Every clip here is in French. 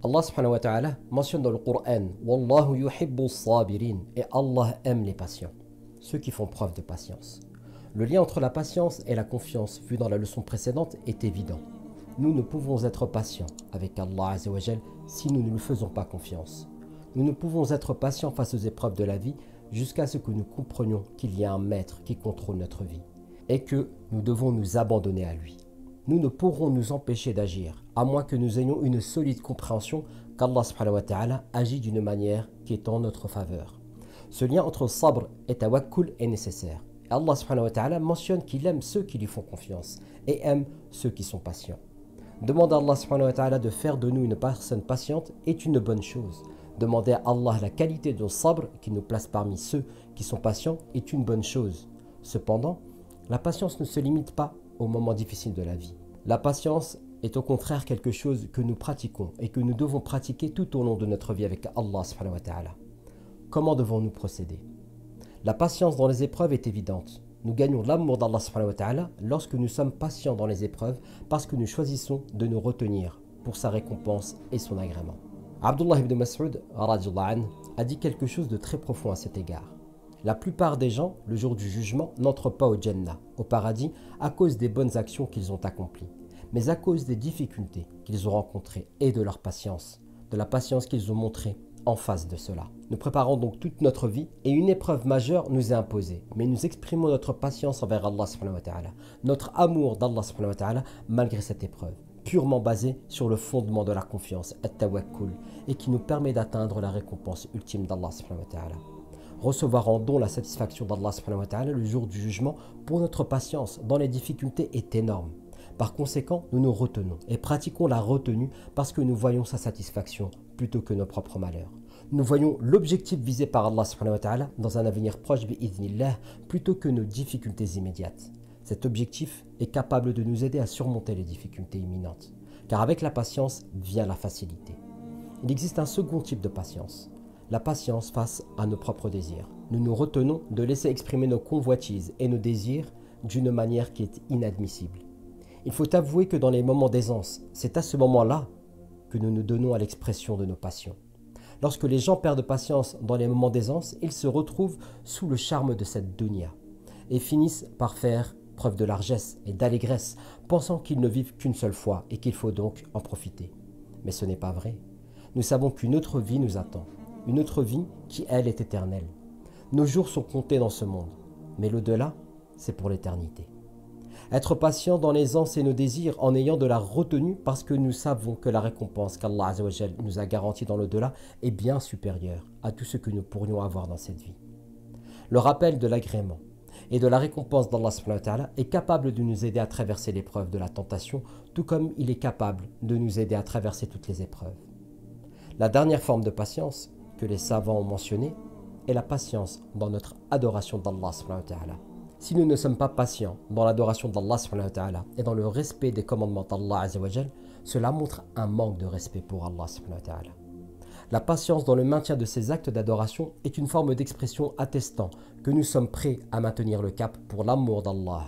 Allah subhanahu wa ta'ala mentionne dans le Coran Wallahu yuhibbu sabirin, et Allah aime les patients, ceux qui font preuve de patience. Le lien entre la patience et la confiance, vu dans la leçon précédente, est évident. Nous ne pouvons être patients avec Allah Azza wa Jal si nous ne lui faisons pas confiance. Nous ne pouvons être patients face aux épreuves de la vie jusqu'à ce que nous comprenions qu'il y a un maître qui contrôle notre vie et que nous devons nous abandonner à lui. Nous ne pourrons nous empêcher d'agir, à moins que nous ayons une solide compréhension qu'Allah subhanahu wa ta'ala agit d'une manière qui est en notre faveur. Ce lien entre sabr et tawakkul est nécessaire. Et Allah subhanahu wa ta'ala mentionne qu'il aime ceux qui lui font confiance et aime ceux qui sont patients. Demander à Allah subhanahu wa ta'ala de faire de nous une personne patiente est une bonne chose. Demander à Allah la qualité de sabr qui nous place parmi ceux qui sont patients est une bonne chose. Cependant, la patience ne se limite pas aux moments difficiles de la vie. La patience est au contraire quelque chose que nous pratiquons et que nous devons pratiquer tout au long de notre vie avec Allah subhanahu wa ta'ala. Comment devons-nous procéder? La patience dans les épreuves est évidente. Nous gagnons l'amour d'Allah subhanahu wa ta'ala lorsque nous sommes patients dans les épreuves parce que nous choisissons de nous retenir pour sa récompense et son agrément. Abdullah ibn Mas'ud a dit quelque chose de très profond à cet égard. La plupart des gens, le jour du jugement, n'entrent pas au Jannah, au paradis, à cause des bonnes actions qu'ils ont accomplies, mais à cause des difficultés qu'ils ont rencontrées et de leur patience, de la patience qu'ils ont montrée en face de cela. Nous préparons donc toute notre vie et une épreuve majeure nous est imposée, mais nous exprimons notre patience envers Allah subhanahu wa ta'ala, notre amour d'Allah subhanahu wa ta'ala malgré cette épreuve, purement basée sur le fondement de la confiance, at-tawakkul, et qui nous permet d'atteindre la récompense ultime d'Allah subhanahu wa ta'ala. Recevoir en don la satisfaction d'Allah subhanahu wa ta'ala le jour du jugement pour notre patience dans les difficultés est énorme. Par conséquent, nous nous retenons et pratiquons la retenue parce que nous voyons sa satisfaction plutôt que nos propres malheurs. Nous voyons l'objectif visé par Allah subhanahu wa ta'ala dans un avenir proche bi'idhnillah plutôt que nos difficultés immédiates. Cet objectif est capable de nous aider à surmonter les difficultés imminentes, car avec la patience vient la facilité. Il existe un second type de patience, la patience face à nos propres désirs. Nous nous retenons de laisser exprimer nos convoitises et nos désirs d'une manière qui est inadmissible. Il faut avouer que dans les moments d'aisance, c'est à ce moment-là que nous nous donnons à l'expression de nos passions. Lorsque les gens perdent patience dans les moments d'aisance, ils se retrouvent sous le charme de cette dunya et finissent par faire preuve de largesse et d'allégresse, pensant qu'ils ne vivent qu'une seule fois et qu'il faut donc en profiter. Mais ce n'est pas vrai. Nous savons qu'une autre vie nous attend, une autre vie qui, elle, est éternelle. Nos jours sont comptés dans ce monde, mais l'au-delà, c'est pour l'éternité. Être patient dans l'aisance et nos désirs en ayant de la retenue parce que nous savons que la récompense qu'Allah Azza wa Jal nous a garantie dans l'au-delà est bien supérieure à tout ce que nous pourrions avoir dans cette vie. Le rappel de l'agrément et de la récompense d'Allah subhanahu wa ta'ala est capable de nous aider à traverser l'épreuve de la tentation, tout comme il est capable de nous aider à traverser toutes les épreuves. La dernière forme de patience que les savants ont mentionnée est la patience dans notre adoration d'Allah subhanahu wa ta'ala. Si nous ne sommes pas patients dans l'adoration d'Allah subhanahu wa ta'ala et dans le respect des commandements d'Allah azza wa jal, cela montre un manque de respect pour Allah subhanahu wa ta'ala. La patience dans le maintien de ces actes d'adoration est une forme d'expression attestant que nous sommes prêts à maintenir le cap pour l'amour d'Allah,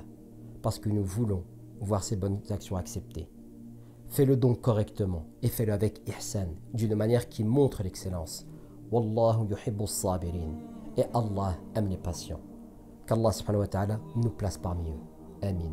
parce que nous voulons voir ces bonnes actions acceptées. Fais-le donc correctement et fais-le avec ihsan, d'une manière qui montre l'excellence. Wallahu yuhibbu sabirin, et Allah aime les patients. Qu'Allah subhanahu wa ta'ala nous place parmi eux. Amin.